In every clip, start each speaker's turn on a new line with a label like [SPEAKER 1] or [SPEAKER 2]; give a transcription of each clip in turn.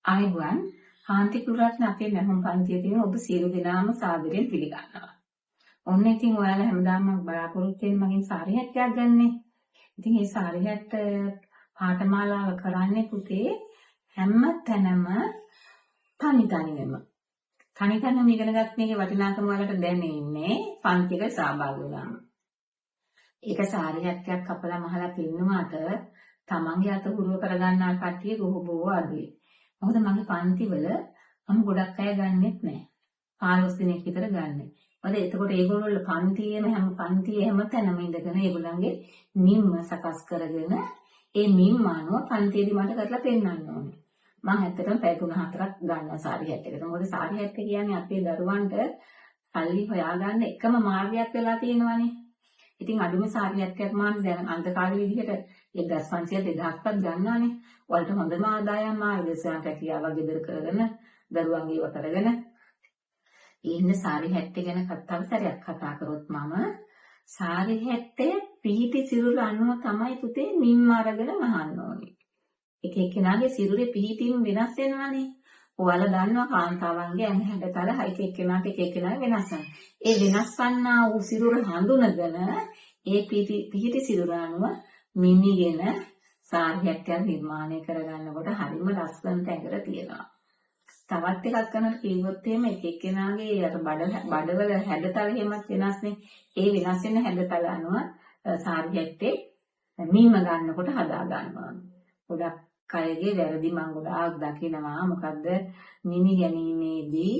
[SPEAKER 1] ආයුබෝවන් කාන්ති කුරත්න අපේ මහම් පන්තියේ තියෙන ඔබ සියලු දෙනාම සාදරයෙන් පිළිගන්නවා. ඔන්න ඉතින් ඔයාලා හැමදාම බලාපොරොත්තු වෙන මගෙන් සාරි හැට්ටයක් ගන්නනේ. ඉතින් මේ සාරි හැට්ට පාඨමාලාව කරන්නේ පුතේ හැම තැනම තනි ඉගෙනගත් මේකේ වටිනාකම වලට දැනෙන්නේ පන්තියක සහභාගී වුණාම. ඒක සාරි හැට්ටයක් කපලා මහලා පින්නුවාට තමන්ගේ අත හුරුව කරගන්නා කට්ටිය බොහෝ අඩුයි. මොකද මගේ පන්තිවල මම ගොඩක් අය ගන්නෙත් නෑ. 15 දිනක් විතර ගන්න. මොකද එතකොට ඒගොල්ලෝ හැම පන්තියේ තැනම ඉඳගෙන ඒගොල්ලන්ගේ නිම්ම සකස් කරගෙන ඒ නිම්ම අනුව පන්තියේදී මට කරලා පෙන්නන්න ඕනේ. මම ඇත්තටම පැය 3-4ක් ගන්නවා සාරි හැට්ටකට. මොකද සාරි හැට්ට කියන්නේ අපේ දරුවන්ට සල්ලි හොයාගන්න එකම මාර්ගයක් වෙලා තියෙනවානේ. ඉතින් අඩුම සාරි හැට්ටයක් මාන දැන් අන්ත කාලේ විදිහට 1500 2000ක්වත් ගන්නවානේ. වලට හොඳම ආදායම් මාර්ගයන් කැකියාවක් ගෙදර කරගෙන දරුවන්ගේ ඒව කරගෙන ඉන්න සාරි හැට්ටේ ගැන තවසරයක් කතා කරොත් මම සාරි හැට්ටේ පිහිටි සිරුර අනුව තමයි පුතේ නිම්ම අරගෙන මහන්න ඕනේ. එක එක්කෙනාගේ සිරුරේ පිහිටීම වෙනස් වෙනවානේ. ඔයාලා දන්නවා කාන්තාවන්ගේ ඇඟ හැඩතල එක එක්කෙනාට වෙනස් වෙනවා. ඒ වෙනස් වන්නා වූ සිරුර හඳුනගෙන ඒ පිහිටි සිරුර අනුව මිනිගෙන සාරි හැට්ටයක් නිර්මාණය කරගන්නකොට හරිම ලස්සනට ඇඟට තියෙනවා. තවත් එකක් කරනකොට කිව්වොත් එහෙම එක එක්කෙනාගේ අර බඩවල හැඩතල එහෙමත් වෙනස්නේ. ඒ වෙනස් වෙන හැඩතල අනුව සාරි හැට්ටේ නිම්ම ගන්නකොට හදා ගන්නවා. ගොඩක් අයගේ වැරදි මම ගොඩාක් දකිනවා. මොකද්ද නිමි ගැනීමේදී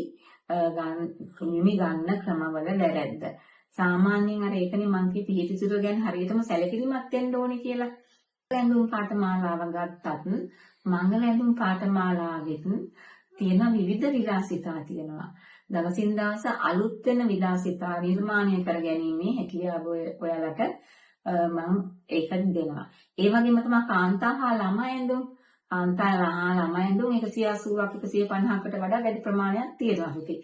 [SPEAKER 1] නිමි ගන්න ක්‍රමවල වැරද්ද. සාමාන්‍යයෙන් අර ඒකනේ මං කිය පිහිටි සිරුර ගැන හරියටම සැලකිලිමත් වෙන්න ඕනේ කියලා. ඇඳුම් පාඨමාලාව ගත්තත් මංගල ඇඳුම් පාඨමාලාවෙත් තියෙන විවිධ විලාසිතා තියෙනවා. දවසින් දවස අලුත් වෙන විලාසිතා නිර්මාණය කර ගැනීමේ හැකියාව ඔයාලට මම ඒක දෙනවා. ඒ වගේම තමයි කාන්තා හා ළමයි ඇඳුම් 180ක් 150කට වඩා වැඩි ප්‍රමාණයක් තියෙනවා හිතේ.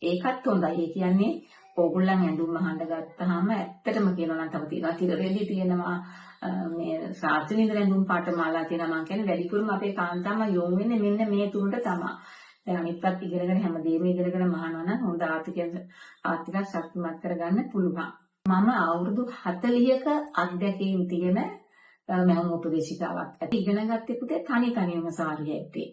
[SPEAKER 1] ඒකත් හොඳයි. ඒ කියන්නේ ඕගොල්ලන් ඇඳුම් අහන්න ගත්තාම ඇත්තටම කියනවා නම් තව තියෙනවා තිරෙදි තියෙනවා මේ ශාස්ත්‍රීය ඉන්ද්‍ර ඇඳුම් පාඨමාලා තියෙනවා. මම කියන්නේ වැඩිපුරම අපේ කාන්තාම යොමු වෙන්නේ මෙන්න මේ තුනට තමයි. දැන් අනිත්වත් ඉගෙනගෙන හැමදේම ඉගෙනගෙන මහනවා නම් හොඳ ආර්ථික ශක්තිමත් කරගන්න පුළුවන්. මම අවුරුදු 40ක අත්දැකීම් තියෙන මම උපදේශිකාවක්. ඉගෙන ගත්තේ පුතේ තනියම සාරි හැට්ටේ.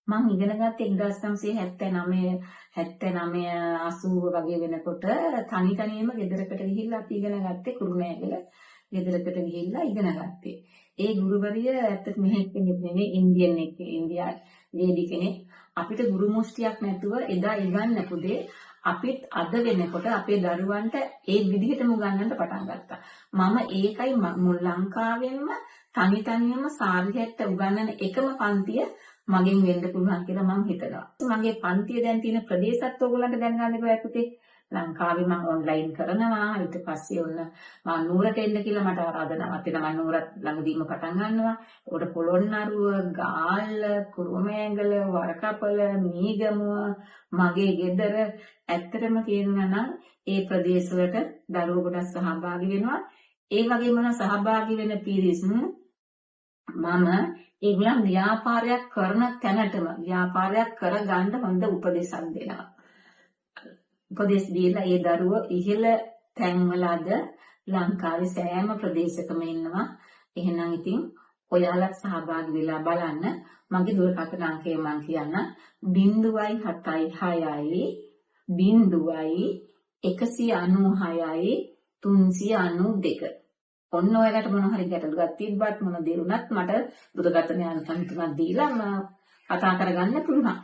[SPEAKER 1] මම ඉගෙන ගත්තේ 1979 80 වගේ වෙනකොට තනියම ගෙදරකට ගිහිල්ලා අපි ඉගෙන ගත්තේ කුරුණෑගල ගෙදරකට ගිහිල්ලා ඉගෙන ගත්තේ. ඒ ගුරුවරිය ඇත්තට මෙහෙක් කෙනෙක් නෙමෙයි ඉන්දියා ලේඩි කෙනෙක්. අපිට ගුරු මුස්තියක් නැතුව එදා ඉගන්න පුතේ අපිත් අද වෙනකොට අපේ දරුවන්ට ඒ විදිහටම උගන්වන්න පටන් ගත්තා. මම ඒකයි ලංකාවෙන්ම තනියම සාරි හැට්ට උගන්වන එකම පන්තිය මගෙන් වෙන්න පුළුවන් කියලා මම හිතනවා. මගේ පන්තිය දැන් තියෙන ප්‍රදේශත් ඔයගොල්ලන්ට දැනගන්න බෑ පුතේ. ලංකාවේ මම ඔන්ලයින් කරනවා. ඊට පස්සේ ඔන්න මම නුවරට එන්න කියලා මට ආරාධනාවක් තියෙනවා. මම නුවරත් ළඟදීම පටන් ගන්නවා. ඒකට පොළොන්නරුව, ගාල්ල, කුරුමෑගල, වරකපල, මීගමුව, මගේ ගෙදර ඇත්තටම කියනවා නම් ඒ ප්‍රදේශවලට දරුවෝ ගොඩක් සහභාගී වෙනවා. ඒ වගේම සහභාගී වෙන පිරිස් මම ඒගොල්ලන් ව්‍යාපාරයක් කරන තැනටම ව්‍යාපාරයක් කරගන්න හොඳ උපදේශක් දෙනවා. උපදේශ දීලා ඒ දරුවෝ ඉහළ තැන්වල අද ලංකාවේ සෑම ප්‍රදේශකම ඉන්නවා. එහෙනම් ඉතින් ඔයාලත් සහභාගී වෙලා බලන්න. මගේ දුරකථන අංකය මම කියන්න 076යි 196යි 392. ඔන්න ඔයාලට මොන හරි ගැටලුවක් තිබ්බත් මොන දේ වුණත් මට දුරකථන අංකයක් දීලා කතා කරගන්න පුළුවන්.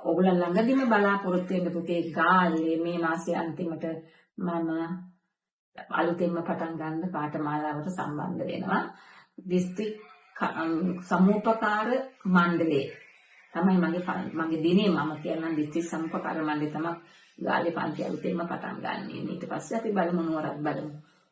[SPEAKER 1] ඔයගොල්ලන් ළඟදීම බලාපොරොත්තු වෙන්න පුතේ ගාල්ලේ මේ මාසයේ අන්තිමට මම අලුතෙන්ම පටන් ගන්න පාඨමාලාවට සම්බන්ධ වෙනවා. දිස්ත්‍රික් සමූපකාර මණ්ඩලයේ තමයි මගේ දිනේ මම කියනවා දිස්ත්‍රික් සමූපකාර මණ්ඩලය තමයි ගාල්ලේ පන්ති අලුතෙන්ම පටන් ගන්න. ඊට පස්සේ අපි බලමු නුවරත් බලමු.